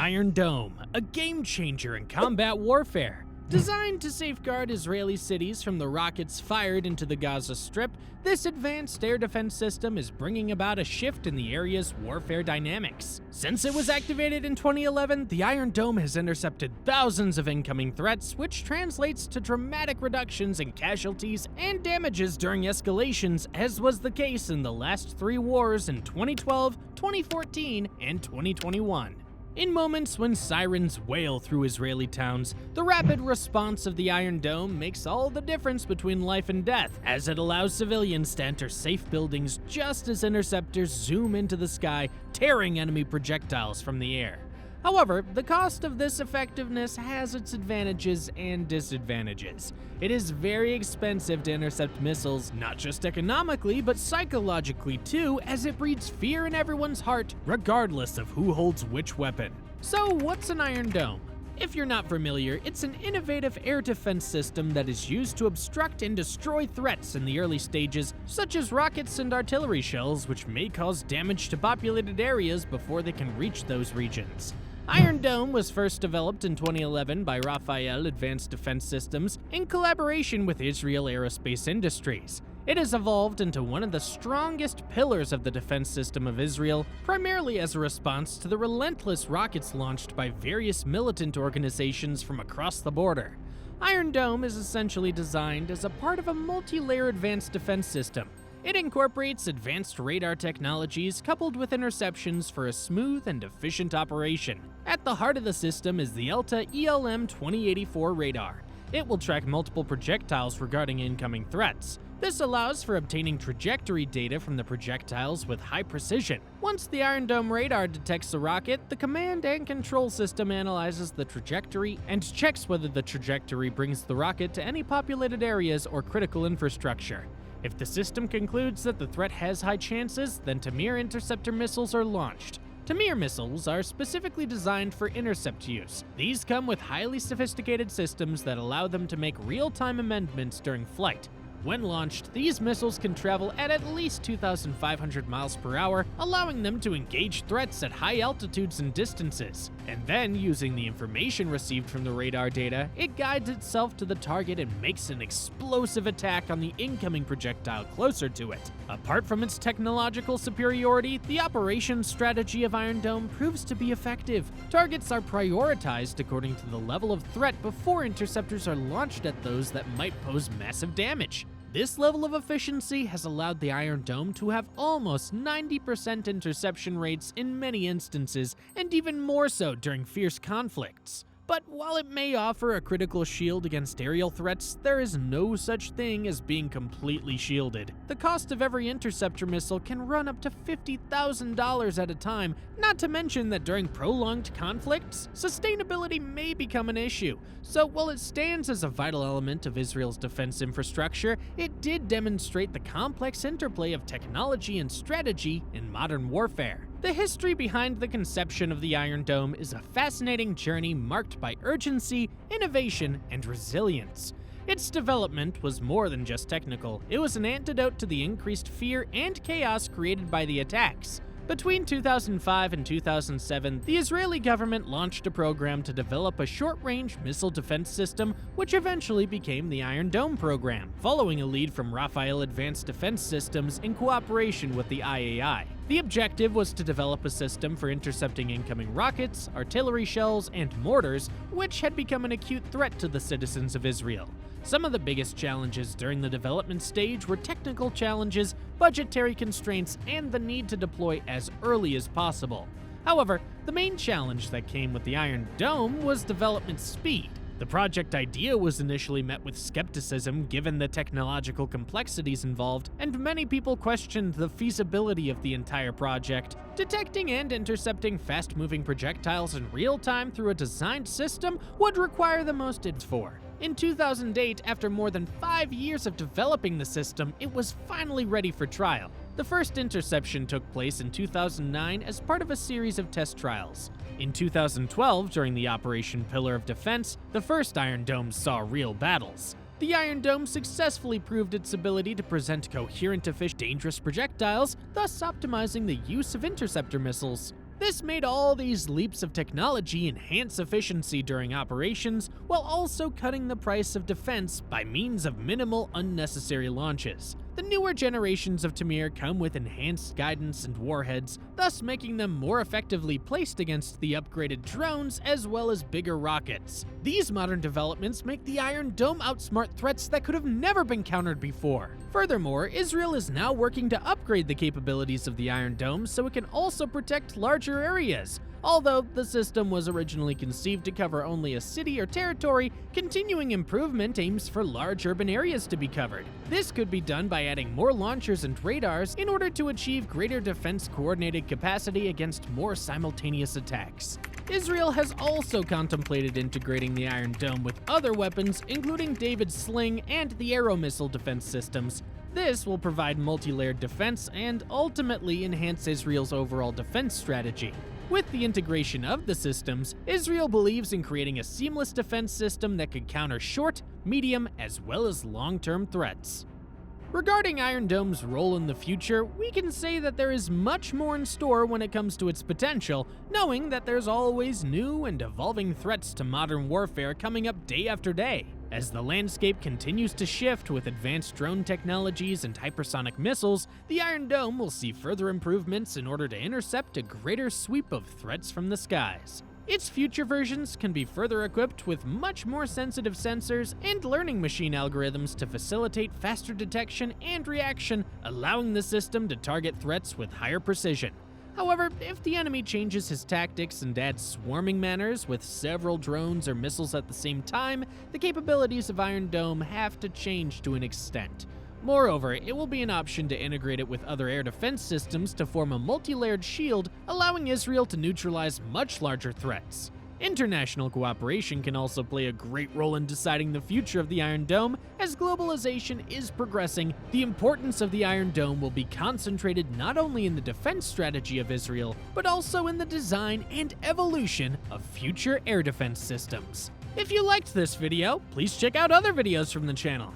Iron Dome, a game changer in combat warfare. Designed to safeguard Israeli cities from the rockets fired into the Gaza Strip, this advanced air defense system is bringing about a shift in the area's warfare dynamics. Since it was activated in 2011, the Iron Dome has intercepted thousands of incoming threats, which translates to dramatic reductions in casualties and damages during escalations, as was the case in the last three wars in 2012, 2014, and 2021. In moments when sirens wail through Israeli towns, the rapid response of the Iron Dome makes all the difference between life and death, as it allows civilians to enter safe buildings just as interceptors zoom into the sky, tearing enemy projectiles from the air. However, the cost of this effectiveness has its advantages and disadvantages. It is very expensive to intercept missiles, not just economically, but psychologically too, as it breeds fear in everyone's heart, regardless of who holds which weapon. So, what's an Iron Dome? If you're not familiar, it's an innovative air defense system that is used to obstruct and destroy threats in the early stages, such as rockets and artillery shells, which may cause damage to populated areas before they can reach those regions. Iron Dome was first developed in 2011 by Rafael Advanced Defense Systems in collaboration with Israel Aerospace Industries. It has evolved into one of the strongest pillars of the defense system of Israel, primarily as a response to the relentless rockets launched by various militant organizations from across the border. Iron Dome is essentially designed as a part of a multi-layer advanced defense system. It incorporates advanced radar technologies coupled with interceptions for a smooth and efficient operation. At the heart of the system is the ELTA ELM 2084 radar. It will track multiple projectiles regarding incoming threats. This allows for obtaining trajectory data from the projectiles with high precision. Once the Iron Dome radar detects the rocket, the command and control system analyzes the trajectory and checks whether the trajectory brings the rocket to any populated areas or critical infrastructure. If the system concludes that the threat has high chances, then Tamir interceptor missiles are launched. Tamir missiles are specifically designed for intercept use. These come with highly sophisticated systems that allow them to make real-time amendments during flight. When launched, these missiles can travel at least 2,500 miles per hour, allowing them to engage threats at high altitudes and distances. And then, using the information received from the radar data, it guides itself to the target and makes an explosive attack on the incoming projectile closer to it. Apart from its technological superiority, the operations strategy of Iron Dome proves to be effective. Targets are prioritized according to the level of threat before interceptors are launched at those that might pose massive damage. This level of efficiency has allowed the Iron Dome to have almost 90% interception rates in many instances, and even more so during fierce conflicts. But while it may offer a critical shield against aerial threats, there is no such thing as being completely shielded. The cost of every interceptor missile can run up to $50,000 at a time, not to mention that during prolonged conflicts, sustainability may become an issue. So while it stands as a vital element of Israel's defense infrastructure, it did demonstrate the complex interplay of technology and strategy in modern warfare. The history behind the conception of the Iron Dome is a fascinating journey marked by urgency, innovation, and resilience. Its development was more than just technical. It was an antidote to the increased fear and chaos created by the attacks. Between 2005 and 2007, the Israeli government launched a program to develop a short-range missile defense system, which eventually became the Iron Dome program, following a lead from Rafael Advanced Defense Systems in cooperation with the IAI. The objective was to develop a system for intercepting incoming rockets, artillery shells, and mortars, which had become an acute threat to the citizens of Israel. Some of the biggest challenges during the development stage were technical challenges, budgetary constraints, and the need to deploy as early as possible. However, the main challenge that came with the Iron Dome was development speed. The project idea was initially met with skepticism given the technological complexities involved, and many people questioned the feasibility of the entire project. Detecting and intercepting fast-moving projectiles in real time through a designed system would require the most for. In 2008, after more than 5 years of developing the system, it was finally ready for trial. The first interception took place in 2009 as part of a series of test trials. In 2012, during the Operation Pillar of Defense, the first Iron Dome saw real battles. The Iron Dome successfully proved its ability to present coherent, efficient, dangerous projectiles, thus optimizing the use of interceptor missiles. This made all these leaps of technology enhance efficiency during operations while also cutting the price of defense by means of minimal unnecessary launches. The newer generations of Tamir come with enhanced guidance and warheads, thus making them more effectively placed against the upgraded drones as well as bigger rockets. These modern developments make the Iron Dome outsmart threats that could have never been countered before. Furthermore, Israel is now working to upgrade the capabilities of the Iron Dome so it can also protect larger areas. Although the system was originally conceived to cover only a city or territory, continuing improvement aims for large urban areas to be covered. This could be done by adding more launchers and radars in order to achieve greater defense-coordinated capacity against more simultaneous attacks. Israel has also contemplated integrating the Iron Dome with other weapons, including David's Sling and the Arrow missile defense systems. This will provide multi-layered defense and ultimately enhance Israel's overall defense strategy. With the integration of the systems, Israel believes in creating a seamless defense system that could counter short, medium, as well as long-term threats. Regarding Iron Dome's role in the future, we can say that there is much more in store when it comes to its potential, knowing that there's always new and evolving threats to modern warfare coming up day after day. As the landscape continues to shift with advanced drone technologies and hypersonic missiles, the Iron Dome will see further improvements in order to intercept a greater sweep of threats from the skies. Its future versions can be further equipped with much more sensitive sensors and learning machine algorithms to facilitate faster detection and reaction, allowing the system to target threats with higher precision. However, if the enemy changes his tactics and adds swarming manners with several drones or missiles at the same time, the capabilities of Iron Dome have to change to an extent. Moreover, it will be an option to integrate it with other air defense systems to form a multi-layered shield, allowing Israel to neutralize much larger threats. International cooperation can also play a great role in deciding the future of the Iron Dome. As globalization is progressing, the importance of the Iron Dome will be concentrated not only in the defense strategy of Israel, but also in the design and evolution of future air defense systems. If you liked this video, please check out other videos from the channel.